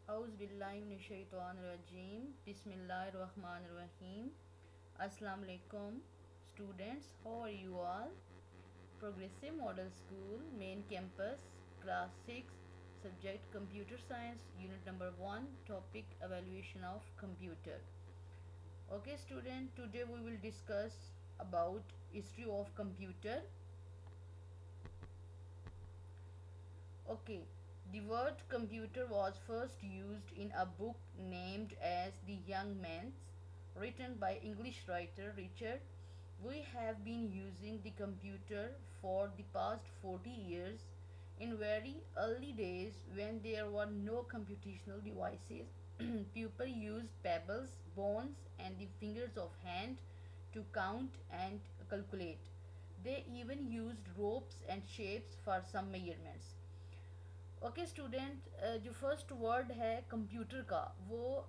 Auzubillahiminash-shaytanir-rajim. Bismillahir-rahmanir-rahim. Assalamu alaikum students, how are you all? Progressive Model School, main campus, class 6, subject computer science, unit number 1, topic evaluation of computer. Okay student, today we will discuss about history of computer. Okay, the word computer was first used in a book named as The Young Man's, written by English writer Richard. We have been using the computer for the past 40 years. In very early days, when there were no computational devices, people used pebbles, bones, and the fingers of hand to count and calculate. They even used ropes and shapes for some measurements. Okay student, जो first word है computer का वो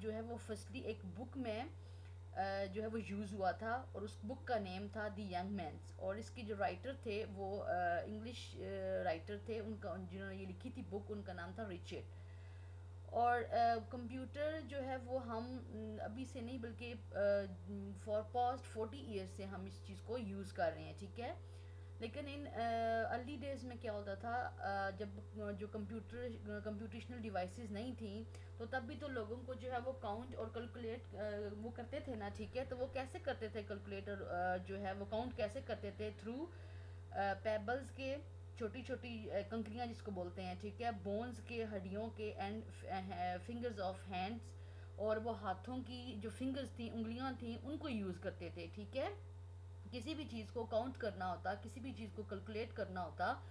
जो है वो firstly एक book में जो है वो यूज़ हुआ था और उस बुक का नेम था द यंग मैंस। और इसके जो राइटर थे वो इंग्लिश राइटर थे, उनका जिन्होंने ये लिखी थी बुक, उनका नाम था रिचर्ड। और कंप्यूटर जो है वो हम अभी से नहीं बल्कि फॉर पास्ट 40 ईयर्स से हम इस चीज़ को यूज़ कर रहे हैं, ठीक है। लेकिन इन अर्ली डेज़ में क्या होता था, जब जो कंप्यूटेशनल डिवाइसेस नहीं थी तो तब भी तो लोगों को जो है वो काउंट और कैलकुलेट वो करते थे ना, ठीक है। तो वो कैसे करते थे कैलकुलेटर, जो है वो काउंट कैसे करते थे? थ्रू पेबल्स के, छोटी छोटी कंकरियाँ जिसको बोलते हैं, ठीक है, बोन्स के, हड्डियों के, एंड फिंगर्स ऑफ हैंड्स, और वो हाथों की जो फिंगर्स थी, उंगलियां थी, उनको यूज़ करते थे, ठीक है। किसी भी चीज़ को काउंट करना होता, किसी भी चीज़ को कैलकुलेट करना होता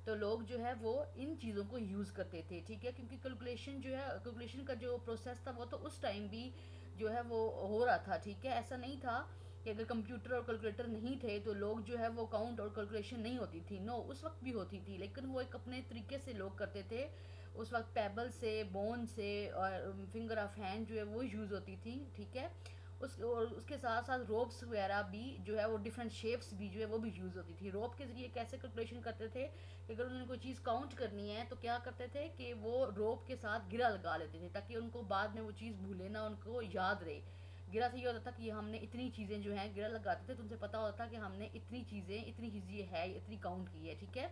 तो लोग जो है वो इन चीज़ों को यूज़ करते थे, ठीक है। क्योंकि कैलकुलेशन जो है, कैलकुलेशन का जो प्रोसेस था वो तो उस टाइम भी जो है वो हो रहा था, ठीक है। ऐसा नहीं था कि अगर कंप्यूटर और कैलकुलेटर नहीं थे तो लोग जो है वो काउंट और कैलकुलेशन नहीं होती थी। नो, उस वक्त भी होती थी, लेकिन वो एक अपने तरीके से लोग करते थे। उस वक्त पेबल से, बोन से और फिंगर ऑफ हैंड जो है वो यूज़ होती थी, ठीक है। और उसके साथ साथ रोप्स वगैरह भी जो है वो डिफरेंट शेप्स भी जो है वो भी यूज़ होती थी। रोप के ज़रिए कैसे कैलकुलेशन करते थे कि अगर उन्होंने कोई चीज़ काउंट करनी है तो क्या करते थे कि वो रोप के साथ गिरा लगा लेते थे ताकि उनको बाद में वो चीज़ भूले ना, उनको याद रहे। गिरा से ये होता था कि हमने इतनी चीज़ें जो हैं गिरा लगाते थे तो उनसे पता होता था कि हमने इतनी चीज़ें है, इतनी काउंट की है, ठीक है।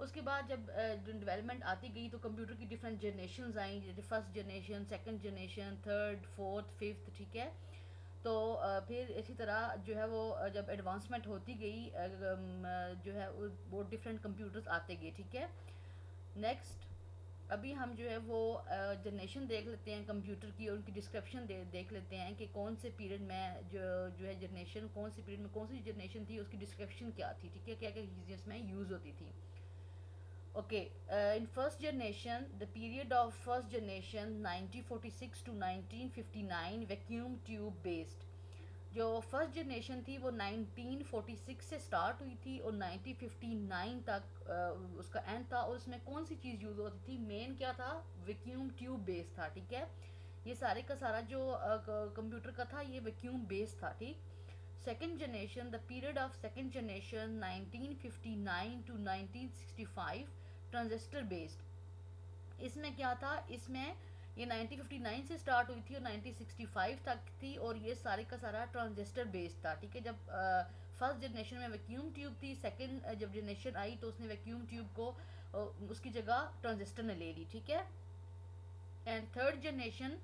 उसके बाद जब डेवलपमेंट आती गई तो कंप्यूटर की डिफरेंट जनरेशन आई, जैसे first generation, second generation, third, fourth, fifth, ठीक है। तो फिर इसी तरह जो है वो जब एडवांसमेंट होती गई जो है वो डिफरेंट कंप्यूटर्स आते गए, ठीक है। नेक्स्ट, अभी हम जो है वो जनरेशन देख लेते हैं कंप्यूटर की और उनकी डिस्क्रिप्शन देख लेते हैं कि कौन से पीरियड में जो है जनरेशन, कौन से पीरियड में कौन सी जनरेशन थी, उसकी डिस्क्रिप्शन क्या थी, ठीक है, क्या क्या चीज़ें इसमें यूज़ होती थी। Okay, in first generation, the period of first generation 1946 to 1959 vacuum tube based। जो फर्स्ट जनरेशन थी वो 1946 से स्टार्ट हुई थी और 1959 तक उसका एंड था। और उसमें कौन सी चीज़ यूज़ होती थी? मेन क्या था? वैक्यूम ट्यूब बेस्ड था, ठीक है। ये सारे का सारा जो कंप्यूटर का था ये वैक्यूम बेस्ड था, ठीक। Second generation, the period of second generation 1959 to 1965 transistor based. इसमें क्या था? इसमें ये 1959 से स्टार्ट हुई थी और 1965 तक थी और ये सारे का सारा ट्रांजिस्टर बेस्ड था, ठीक है। जब फर्स्ट जनरेशन में वैक्यूम ट्यूब थी, सेकंड जब जनरेशन आई तो उसने वैक्यूम ट्यूब को उसकी जगह ट्रांजिस्टर ने ले ली, ठीक है। And third generation,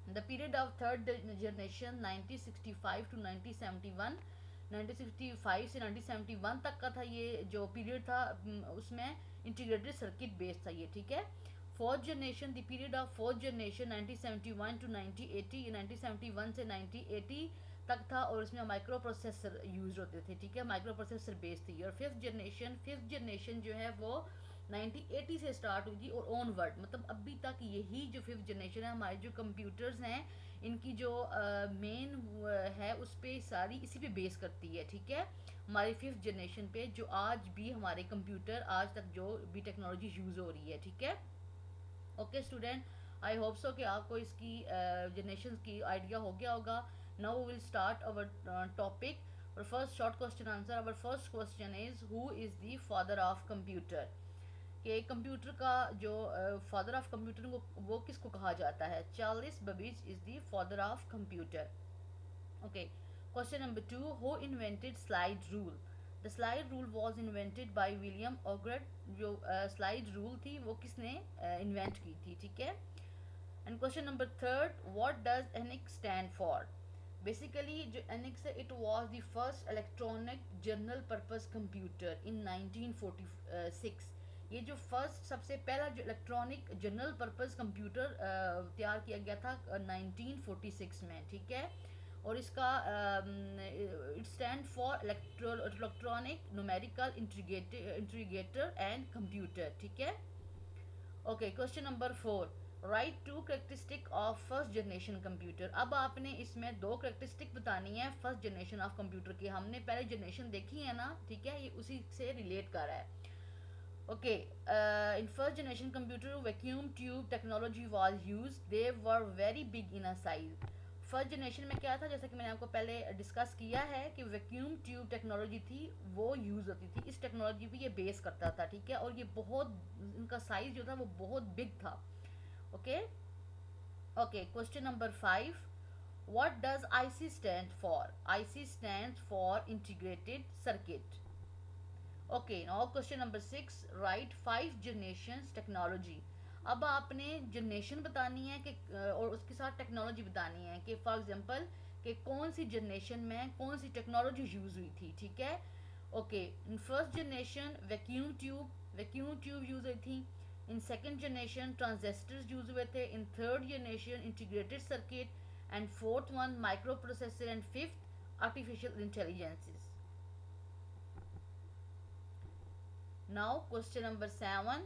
the period of third generation 1965 to 1971, 1965 से 1971 तक का था ये जो पीरियड था, उसमें इंटीग्रेटेड सर्किट बेस्ड था ये, ठीक है। Fourth generation, the period of fourth generation 1971 to 1980, 1971 से 1980 तक था और इसमें माइक्रो प्रोसेसर यूज होते थे, ठीक है, माइक्रो प्रोसेसर बेस्ड थी। और फिफ्थ जनरेशन जो है वो 1980 से स्टार्ट हुई थी और ऑनवर्ड, मतलब अभी तक यही जो फिफ्थ जनरेशन है, हमारे जो कंप्यूटर्स हैं इनकी जो मेन है उस पर सारी इसी पे बेस करती है, ठीक है, हमारी फिफ्थ जनरेशन पे, जो आज भी हमारे कंप्यूटर आज तक जो भी टेक्नोलॉजी यूज़ हो रही है, ठीक है। Okay student, I hope so कि आपको इसकी जनरेशन की आइडिया हो गया होगा। Now we will start our topic. First short question answer, our first question is who is the father of computer? कि कंप्यूटर का जो फादर ऑफ कंप्यूटर वो किसको कहा जाता है? Charles Babbage is the father of computer. Okay, question number 2, who invented slide rule? The slide rule was invented by William Oughtred. जो slide rule थी वो किसने इन्वेंट की थी? ठीक है। And question number 3, what does ENIAC stand for? Basically जो ENIACs है, it was the first electronic general purpose computer in 1946। ये जो फर्स्ट सबसे पहला जो इलेक्ट्रॉनिक जनरल पर्पस कंप्यूटर तैयार किया गया था 1946 में, ठीक है। और इसका it stand for electronic numerical integrator and computer, ठीक है। Okay, question number 4, write two characteristic of first generation computer. अब आपने इसमें दो करेक्टरिस्टिक बतानी है फर्स्ट जनरेशन ऑफ कंप्यूटर की। हमने पहले जनरेशन देखी है ना, ठीक है, ये उसी से रिलेट कर रहा है। Okay, in first generation computer vacuum tube technology was use, they were very big in a size. First generation में क्या था, जैसा कि मैंने आपको पहले डिस्कस किया है कि वैक्यूम ट्यूब टेक्नोलॉजी थी वो यूज़ होती थी। इस टेक्नोलॉजी पे ये बेस करता था, ठीक है। और ये बहुत, इनका साइज जो था वो बहुत बिग था। Okay okay, question number 5, what does IC stand for? IC stand for integrated circuit. Okay, now question number 6, right 5 generations technology. अब आपने जनरेशन बतानी है कि और उसके साथ टेक्नोलॉजी बतानी है कि फॉर एग्जांपल कि कौन सी जनरेशन में कौन सी टेक्नोलॉजी यूज़ हुई थी, ठीक है। Okay, in first generation vacuum tube use हुई थी। In second generation transistors use हुए थे। In third generation integrated circuit. And fourth one micro processor. And fifth artificial intelligences. Now question number 7,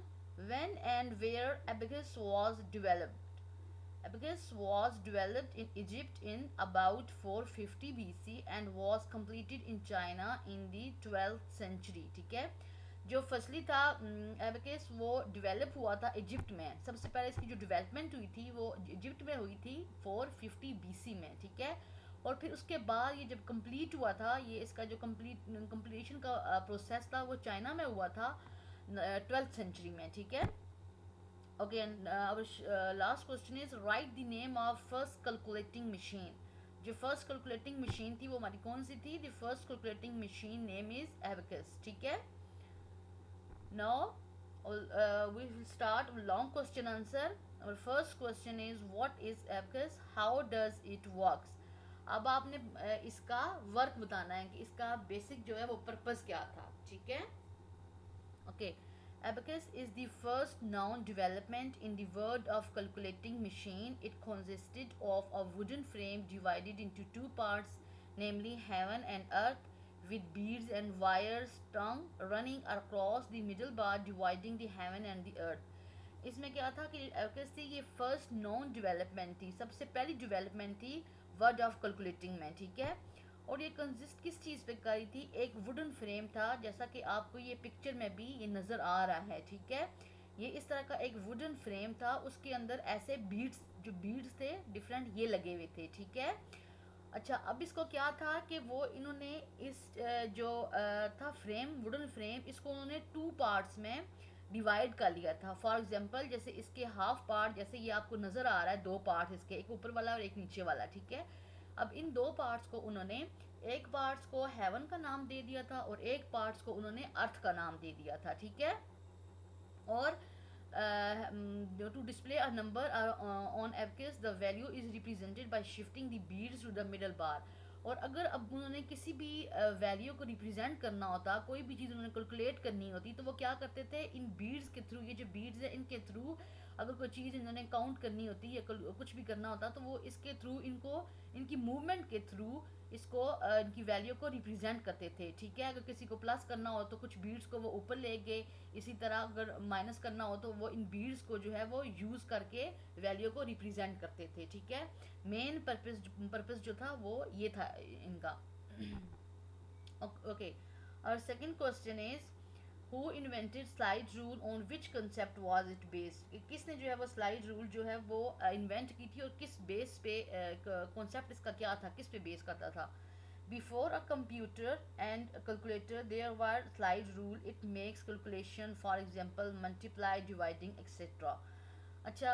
when and where abacus was developed? Abacus was developed in Egypt in about 450 BC and was completed in China in the 12th century, ठीक है। जो फसली था abacus वो develop हुआ था Egypt में। सबसे पहले इसकी जो डेवलपमेंट हुई थी वो इजिप्ट में हुई थी 450 BC में, ठीक है। और फिर उसके बाद ये जब कंप्लीट हुआ था, ये इसका जो कंप्लीशन का प्रोसेस था वो चाइना में हुआ था 12th सेंचुरी में, ठीक है। Okay, and last question is right the name of first calculating machine. जो फर्स्ट कैलकुलेटिंग मशीन थी वो हमारी कौन सी थी? The first calculating machine name is abacus, ठीक है। Now we will start long question answer. Our first question is what is abacus, how does it works? अब आपने इसका वर्क बताना है कि इसका बेसिक जो है वो पर्पस क्या था, ठीक है। Okay, abacus is the first known development in the world of calculating machine. It consisted of a wooden frame divided into two parts, namely heaven and earth, with beads and wires strung running across the middle bar dividing the heaven and the earth. इसमें क्या था कि abacus थी, ये first non development थी, सबसे पहली development थी वर्ड ऑफ कैलकुलेटिंग में, ठीक है। और ये कंसिस्ट किस चीज़ पे करी थी? एक वुडन फ्रेम था, जैसा कि आपको ये पिक्चर में भी ये नज़र आ रहा है, ठीक है। ये इस तरह का एक वुडन फ्रेम था, उसके अंदर ऐसे बीड्स, जो बीड्स थे डिफरेंट, ये लगे हुए थे, ठीक है। अच्छा, अब इसको क्या था कि वो इन्होंने इस जो था फ्रेम, वुडन फ्रेम, इसको उन्होंने टू पार्ट्स में डिवाइड कर लिया था। फॉर एग्जांपल जैसे इसके हाफ पार्ट, जैसे ये आपको नज़र आ रहा है, दो पार्ट इसके, एक ऊपर वाला और एक नीचे वाला, ठीक है। अब इन दो पार्ट्स को उन्होंने, एक पार्ट्स को हेवन का नाम दे दिया था और एक पार्ट्स को उन्होंने अर्थ का नाम दे दिया था, ठीक है। और to display a number on abacus, the value is represented by shifting the beads to the middle bar. और अगर अब उन्होंने किसी भी वैल्यू को रिप्रेजेंट करना होता, कोई भी चीज़ उन्होंने कैलकुलेट करनी होती, तो वो क्या करते थे, इन बीड्स के थ्रू, ये जो बीड्स है इनके थ्रू अगर कोई चीज़ इन्होंने काउंट करनी होती या कुछ भी करना होता, तो वो इसके थ्रू इनको, इनकी मूवमेंट के थ्रू इसको इनकी वैल्यू को रिप्रेजेंट करते थे, ठीक है। अगर किसी को प्लस करना हो तो कुछ बीड्स को वो ऊपर ले गए, इसी तरह अगर माइनस करना हो तो वो इन बीड्स को जो है वो यूज़ करके वैल्यू को रिप्रेजेंट करते थे, ठीक है। मेन पर्पस जो था वो ये था इनका। ओके, और second question is who invented slide rule, on which concept was it based? किसने जो है वो स्लाइड रूल जो है वो इन्वेंट की थी और किस बेस पे, कॉन्सेप्ट इसका क्या था, किस पे बेस करता था? Before a computer and a calculator, there were slide rule. It makes calculation, for example, multiply, dividing, etc. अच्छा,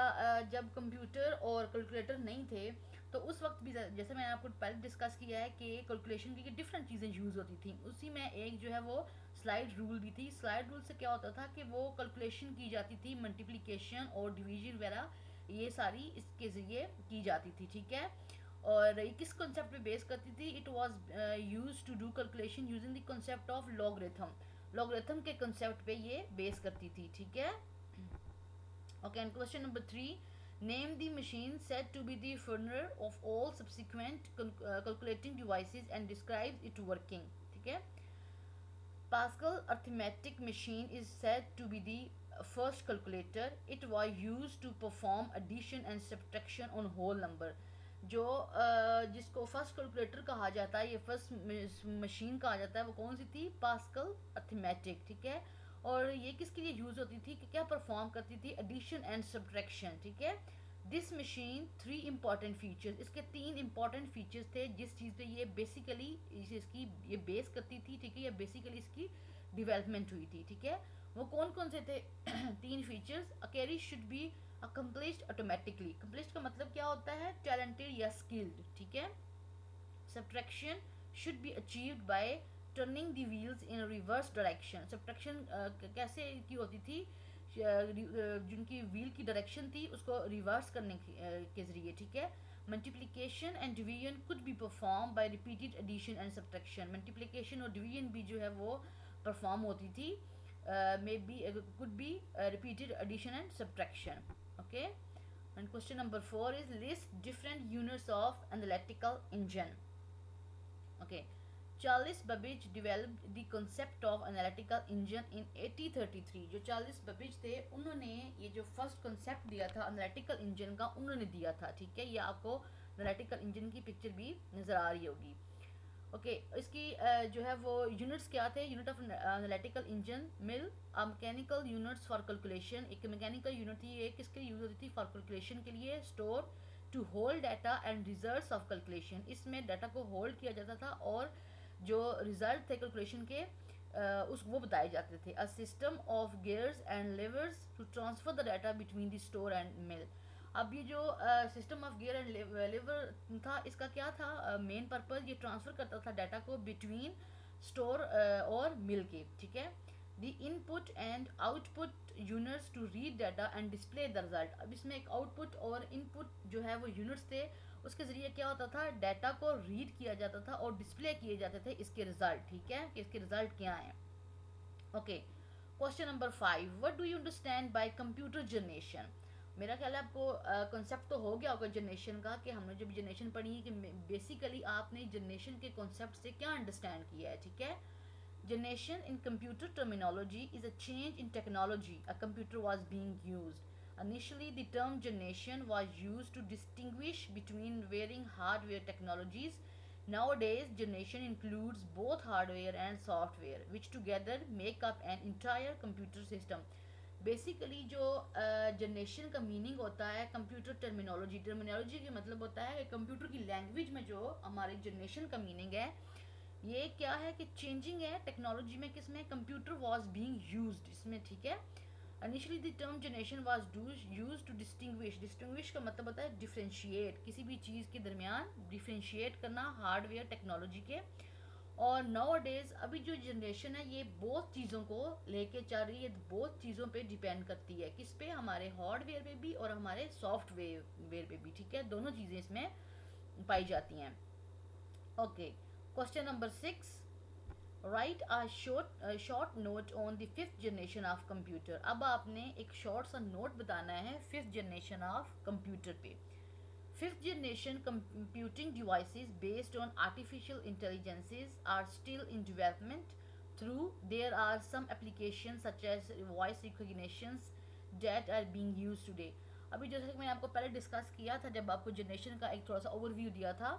जब कंप्यूटर और कैलकुलेटर नहीं थे तो उस वक्त भी जैसे मैंने आपको पहले डिस्कस किया है कि कैलकुलेशन की डिफरेंट चीज़ें यूज़ होती थी, उसी में एक जो है वो स्लाइड रूल भी थी। स्लाइड रूल से क्या होता था कि वो कैलकुलेशन की जाती थी, मल्टीप्लिकेशन और डिवीजन वगैरह ये सारी इसके ज़रिए की जाती थी, ठीक है। और ये किस कॉन्सेप्ट पे बेस करती थी? It was used to do calculation using the concept of logarithm. Logarithm के कॉन्सेप्ट पे ये बेस करती थी, ठीक है। Okay, and question number 3. Name the machine said to be the further of all subsequent calculating devices and describes its working. ठीक है। Pascal arithmetic machine is said to be the first calculator. It was used to perform addition and subtraction on whole number. जो जिसको first calculator कहा जाता है, ये first machine कहा जाता है, वो कौन सी थी? पास्कल अर्थमेटिक, ठीक है। और ये किसके लिए यूज़ होती थी कि क्या परफॉर्म करती थी? एडिशन एंड सब्ट्रैक्शन, ठीक है। दिस मशीन 3 इंपॉर्टेंट फीचर्स, इसके 3 इंपॉर्टेंट फीचर्स थे जिस चीज़ पे ये बेसिकली इसकी ये बेस करती थी, ठीक है। ये बेसिकली इसकी डेवलपमेंट हुई थी, ठीक है। वो कौन कौन से थे? 3 features. A carry should be accomplished automatically. Accomplished का मतलब क्या होता है? टैलेंटेड या स्किल्ड, ठीक है। Subtraction should be achieved by turning the wheels in reverse direction. Subtraction कैसे की होती थी? जिनकी व्हील की डायरेक्शन थी उसको रिवर्स करने के जरिए, ठीक है। Multiplication and division could be perform by repeated addition and subtraction. Multiplication और डिवीजन भी जो है वो परफॉर्म होती थी, may be could be repeated addition and subtraction, okay. And question number 4 is list different units of analytical engine. Okay, Charles Babbage developed the concept of analytical engine in 1833. जो Charles Babbage थे उन्होंने ये जो first concept दिया था analytical engine का, उन्होंने दिया था, ठीक है। ये आपको एनालिटिकल इंजन की पिक्चर भी नज़र आ रही होगी, ओके। इसकी जो है वो यूनिट्स क्या थे? Unit of analytical engine mill, mechanical units for calculation. एक मैकेनिकल यूनिट थी, ये किसके लिए यूज होती थी? फॉर कैलकुलेशन के लिए। Store to hold data and results of calculation, इसमें डाटा को होल्ड किया जाता था और जो रिजल्ट थे कैलकुलेशन के उस वो बताए जाते थे। A system of gears and levers to transfer the data between the store and mill. अब ये जो system of gear and lever था, इसका क्या था मेन पर्पस? ये ट्रांसफ़र करता था डाटा को बिटवीन स्टोर और मिल के, ठीक है। The input and output units to read data and display the result. अब इसमें एक आउटपुट और इनपुट जो है वो यूनिट्स थे, उसके ज़रिए क्या होता था? डाटा को रीड किया जाता था और डिस्प्ले किए जाते थे इसके रिजल्ट, ठीक है, कि इसके रिजल्ट क्या हैं, okay. Question number 5, what do you understand by computer generation? मेरा ख्याल है आपको कॉन्सेप्ट तो हो गया होगा जनरेशन का, कि हमने जब जनरेशन पढ़ी है कि बेसिकली आपने जनरेशन के कॉन्सेप्ट से क्या अंडरस्टैंड किया है, ठीक है। Generation in computer terminology is a change in technology a computer was being used. Initially, the term generation was used to distinguish between varying hardware technologies. Nowadays, generation includes both hardware and software, which together make up an entire computer system. Basically जो generation का meaning होता है computer terminology, terminology का मतलब होता है कि computer की लैंग्वेज में जो हमारे जनरेशन का मीनिंग है, ये क्या है कि चेंजिंग है टेक्नोलॉजी में, किसमें? कंप्यूटर वाज बीइंग यूज्ड इसमें, ठीक है। Initially the term generation was used to distinguish. Distinguish का मतलब होता है डिफ्रेंशिएट, किसी भी चीज़ के दरमियान डिफ्रेंशिएट करना हार्डवेयर टेक्नोलॉजी के। और नाउ डेज अभी जो जनरेशन है ये बहुत चीज़ों को लेके चल रही है, बहुत चीज़ों पे डिपेंड करती है, किस पे? हमारे हार्डवेयर पे भी और हमारे सॉफ्टवेयर पे भी, ठीक है। दोनों चीज़ें इसमें पाई जाती हैं, okay. Question number 6, right a short note on the 5th generation of computer. अब आपने एक शॉर्ट सा नोट बताना है 5th जनरेशन ऑफ कंप्यूटर पे। 5th generation computing devices based on artificial intelligences are still in development. Through there are some applications such as voice recognitions that are being used today. अभी जैसे कि मैंने आपको पहले discuss किया था जब आपको जनरेशन का एक थोड़ा सा ओवरव्यू दिया था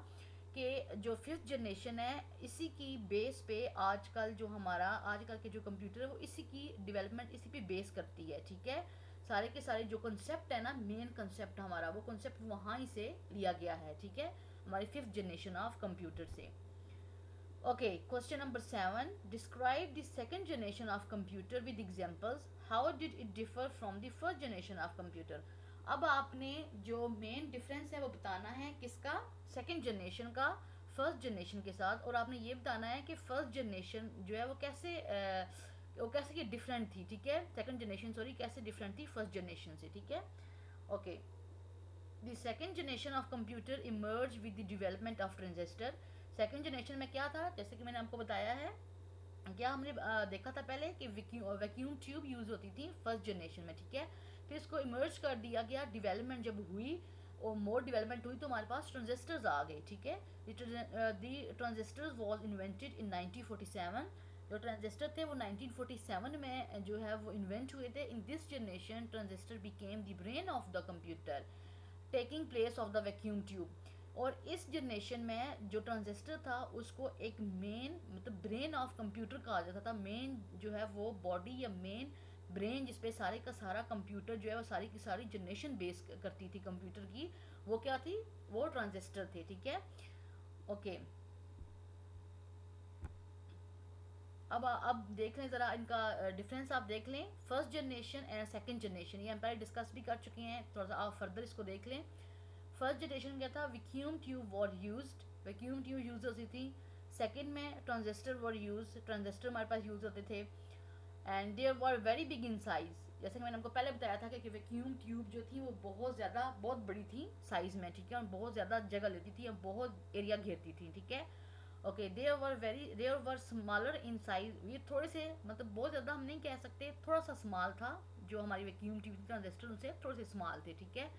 कि जो 5th जनरेशन है इसी की बेस पे आजकल जो हमारा आजकल के जो कंप्यूटर है वो इसी की डेवलपमेंट इसी पे बेस करती है, ठीक है। सारे के सारे जो कॉन्सेप्ट है ना, मेन कॉन्सेप्ट हमारा वो कॉन्सेप्ट वहाँ ही से लिया गया है, ठीक है, हमारी 5th जनरेशन ऑफ कंप्यूटर से। Okay, question number 7. Describe the second generation of computer with examples. How did it differ from the first generation of computer? अब आपने जो मेन डिफरेंस है वो बताना है किसका, सेकंड जनरेशन का फर्स्ट जनरेशन के साथ, और आपने ये बताना है कि फर्स्ट जनरेशन जो है वो कैसे ये डिफरेंट थी, ठीक है, सेकंड जनरेशन सॉरी कैसे डिफरेंट थी फर्स्ट जनरेशन से, ठीक है। Okay, the second generation of computer emerge with the development of transistor. Second generation में क्या था, जैसे कि मैंने आपको बताया है, क्या हमने देखा था पहले कि वैक्यूम ट्यूब यूज़ होती थी फर्स्ट जनरेशन में, ठीक है। फिर इसको इमर्ज कर दिया गया, डेवलपमेंट जब हुई और मोर डेवलपमेंट हुई तो हमारे पास ट्रांजिस्टर्स आ गए, ठीक है। The transistors was invented in 1947। जो ट्रांजिस्टर थे वो 1947 में जो है वो इन्वेंट हुए थे। In this generation transistor became the brain of the computer, taking place of the vacuum tube. और इस जनरेशन में जो ट्रांजिस्टर था उसको एक मेन मतलब ब्रेन ऑफ कंप्यूटर कहा जाता था। मेन जो है वो बॉडी या मेन ब्रेन जिसपे सारे का सारा कंप्यूटर जो है वो सारी की सारी जनरेशन बेस करती थी कंप्यूटर की, वो क्या थी, वो ट्रांजिस्टर थे, ठीक है। ओके, अब देख लें ज़रा इनका डिफरेंस आप देख लें, first generation and second generation, ये हम पहले डिस्कस भी कर चुके हैं, थोड़ा सा आप फर्दर इसको देख लें। फर्स्ट जनरेशन क्या था, vacuum tube were used, vacuum tube use होती थी। सेकंड में ट्रांजिस्टर वर यूज, ट्रांजिस्टर हमारे पास यूज़ होते थे। And there were very big in size, जैसे कि मैंने आपको पहले बताया था कि वैक्यूम ट्यूब जो थी वो बहुत बड़ी थी साइज़ में, ठीक है, और बहुत ज़्यादा जगह लेती थी और बहुत एरिया घेरती थी, ठीक है। Okay, there were smaller in size, ये थोड़े से मतलब बहुत ज़्यादा हम नहीं कह सकते, थोड़ा सा स्मॉल था जो हमारी वैक्यूम ट्यूब ट्रांजिस्टर उनसे थोड़े से स्मॉल थे, ठीक है,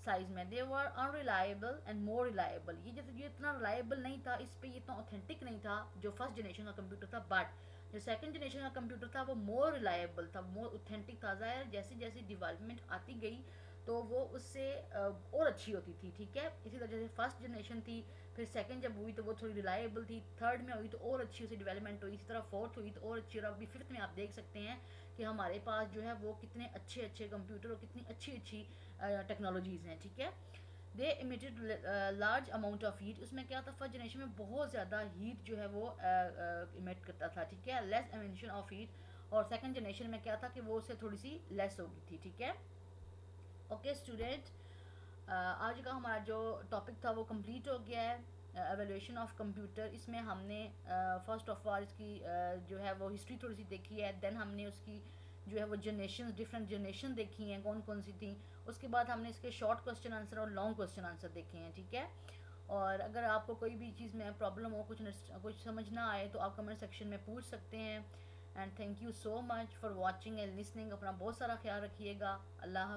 साइज में। दे वर अनरिलायबल एंड मोर रिलायबल, ये इतना रिलायबल नहीं था, इस पे ये इतना ऑथेंटिक नहीं था जो फर्स्ट जनरेशन का कंप्यूटर था। बट जो सेकंड जनरेशन का कंप्यूटर था वो मोर रिलायबल था, मोर ऑथेंटिक था। ज़ाहिर जैसे जैसे डेवलपमेंट आती गई तो वो उससे और अच्छी होती थी, ठीक है। इसी तरह जैसे फर्स्ट जनरेशन थी, फिर सेकंड जब हुई तो वो थोड़ी रिलायबल थी, थर्ड में हुई तो और अच्छी उसे डेवलपमेंट हुई, इसी तरह फोर्थ हुई तो और अच्छी, और अभी फिफ्थ में आप देख सकते हैं कि हमारे पास जो है वो कितने अच्छे अच्छे कंप्यूटर और कितनी अच्छी अच्छी टेक्नोलॉजीज़ हैं, ठीक है। They emitted large amount of heat, उसमें क्या था फर्स्ट जनरेशन में बहुत ज़्यादा हीट जो है वो इमिट करता था, ठीक है, लेस एमिशन ऑफ हीट। और सेकंड जनरेशन में क्या था कि वो उससे थोड़ी सी लेस हो गई थी, ठीक है। ओके स्टूडेंट, आज का हमारा जो टॉपिक था वो कंप्लीट हो गया है, एवेल्यूएशन ऑफ कंप्यूटर। इसमें हमने फर्स्ट ऑफ ऑल इसकी जो है वो हिस्ट्री थोड़ी सी देखी है, देन हमने उसकी जो है वो जनरेशन, डिफरेंट जनरेशन देखी हैं कौन कौन सी थी। उसके बाद हमने इसके शॉर्ट क्वेश्चन आंसर और लॉन्ग क्वेश्चन आंसर देखे हैं, ठीक है। और अगर आपको कोई भी चीज़ में प्रॉब्लम हो, कुछ समझ ना आए तो आप कमेंट सेक्शन में पूछ सकते हैं। And thank you so much for watching and listening. अपना बहुत सारा ख्याल रखिएगा। अल्लाह।